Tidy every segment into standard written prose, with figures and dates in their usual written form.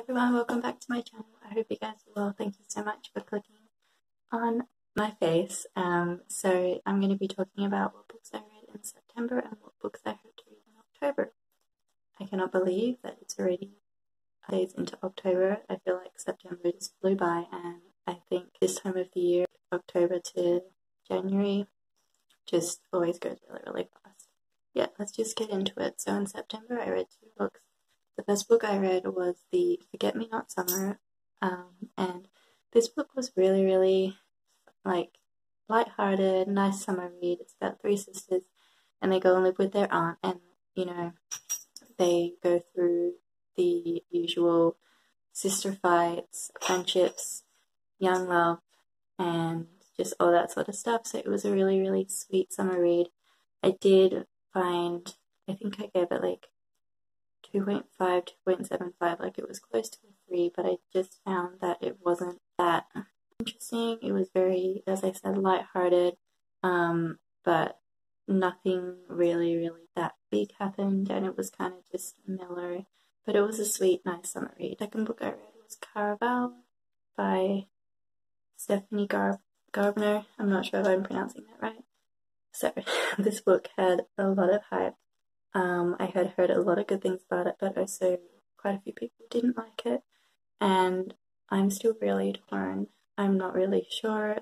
everyone, welcome back to my channel. I hope you guys are well. Thank you so much for clicking on my face. So I'm going to be talking about what books I read in September and what books I hope to read in October. I cannot believe that it's already days into October. I feel like September just flew by, and I think this time of the year, October to January, just always goes really, really fast. Yeah, let's just get into it. So in September I read 2 books. The first book I read was the Forget-Me-Not Summer, and this book was really, really light-hearted, nice summer read. It's about 3 sisters, and they go and live with their aunt, and they go through the usual sister fights, friendships, young love, and just all that sort of stuff. So it was a really, really sweet summer read. I did find, I think I gave it like 2.5, 2.75, like it was close to a 3, but I just found that it wasn't that interesting. It was very, as I said, lighthearted, but nothing really, really that big happened, and it was kind of just mellow, but it was a sweet, nice summer read. The second book I read was Caraval by Stephanie Garbner. I'm not sure if I'm pronouncing that right. So this book had a lot of hype. I had heard a lot of good things about it, but also quite a few people didn't like it, and I'm still really torn. I'm not really sure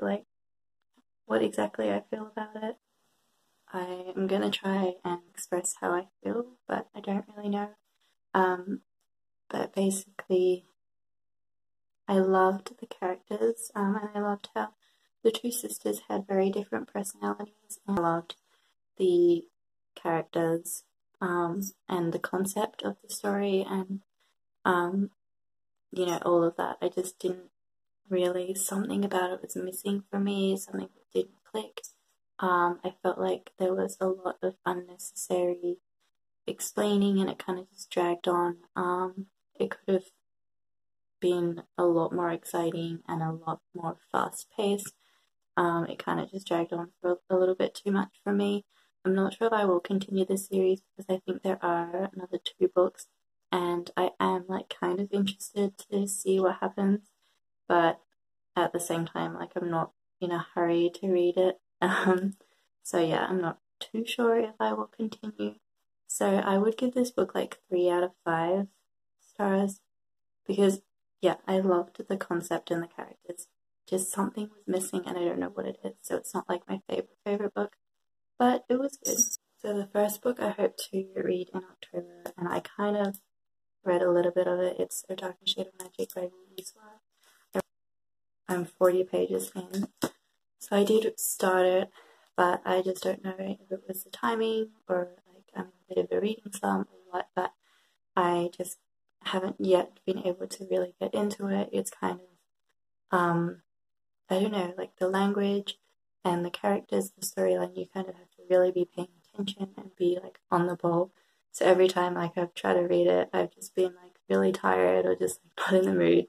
what exactly I feel about it. I am gonna try and express how I feel, but I don't really know. But basically, I loved the characters, and I loved how the 2 sisters had very different personalities, and I loved the characters, and the concept of the story, and all of that. I just didn't really, something about it was missing for me, something that didn't click. I felt like there was a lot of unnecessary explaining, and it kind of just dragged on. It could have been a lot more exciting and a lot more fast-paced. It kind of just dragged on for a little bit too much for me. I'm not sure if I will continue this series because I think there are another 2 books, and I am kind of interested to see what happens, but at the same time, I'm not in a hurry to read it. So yeah, I'm not too sure if I will continue. So I would give this book 3 out of 5 stars because yeah, I loved the concept and the characters. Just something was missing, and I don't know what it is. So it's not my favorite book, but it was good. So the first book I hope to read in October, and I kind of read a little bit of it. It's Astonishing by Louise. I'm 40 pages in, so I did start it, but I just don't know if it was the timing or I'm a bit of a reading slump or what, but I just haven't yet been able to really get into it. It's kind of, I don't know, the language and the characters, the storyline, you kind of have to really be paying attention and be on the ball. So every time I've tried to read it, I've just been really tired or just not in the mood.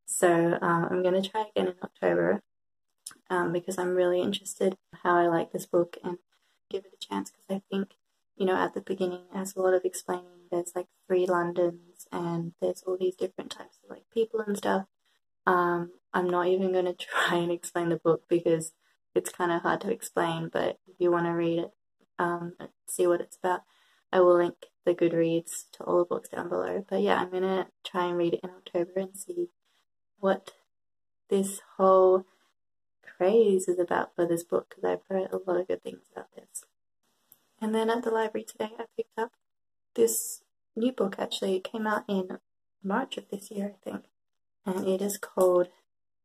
So I'm going to try again in October because I'm really interested in how I like this book and give it a chance, because I think, at the beginning, as a lot of explaining, there's 3 Londons and there's all these different types of people and stuff. I'm not even going to try and explain the book because it's kind of hard to explain, but if you want to read it, see what it's about, I will link the Goodreads to all the books down below. But yeah, I'm going to try and read it in October and see what this whole craze is about for this book, because I've heard a lot of good things about this. And then at the library today, I picked up this new book. Actually, it came out in March of this year, I think, and it is called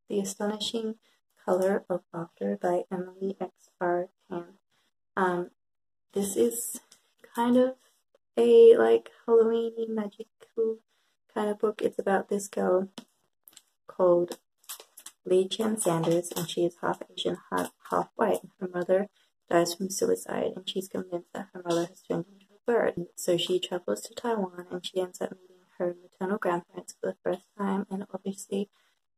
The Astonishing Color of Laughter by Emily X.R. Pan. This is kind of a Halloween-y, magical kind of book. It's about this girl called Lee Chen Sanders, and she is half Asian, half white. Her mother dies from suicide, and she's convinced that her mother has turned into a bird. So she travels to Taiwan, and she ends up meeting her maternal grandparents for the first time, and obviously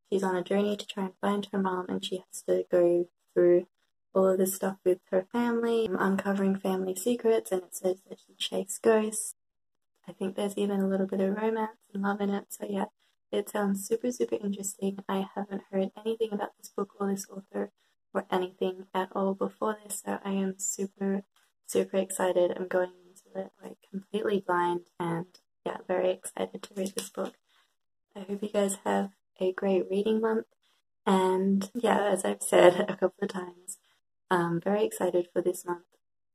she's on a journey to try and find her mom, and she has to go through all of this stuff with her family, uncovering family secrets, and it says that she chased ghosts. I think there's even a little bit of romance and love in it, so yeah, It sounds super, super interesting. I haven't heard anything about this book or this author or anything at all before this, so I am super, super excited. I'm going into it like completely blind and yeah, very excited to read this book. I hope you guys have a great reading month. And yeah, as I've said a couple of times, I'm very excited for this month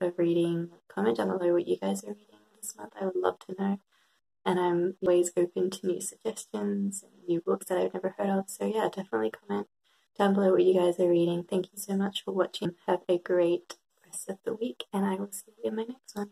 of reading. Comment down below what you guys are reading this month. I would love to know. And I'm always open to new suggestions and new books that I've never heard of. So yeah, definitely comment down below what you guys are reading. Thank you so much for watching. Have a great rest of the week, and I will see you in my next one.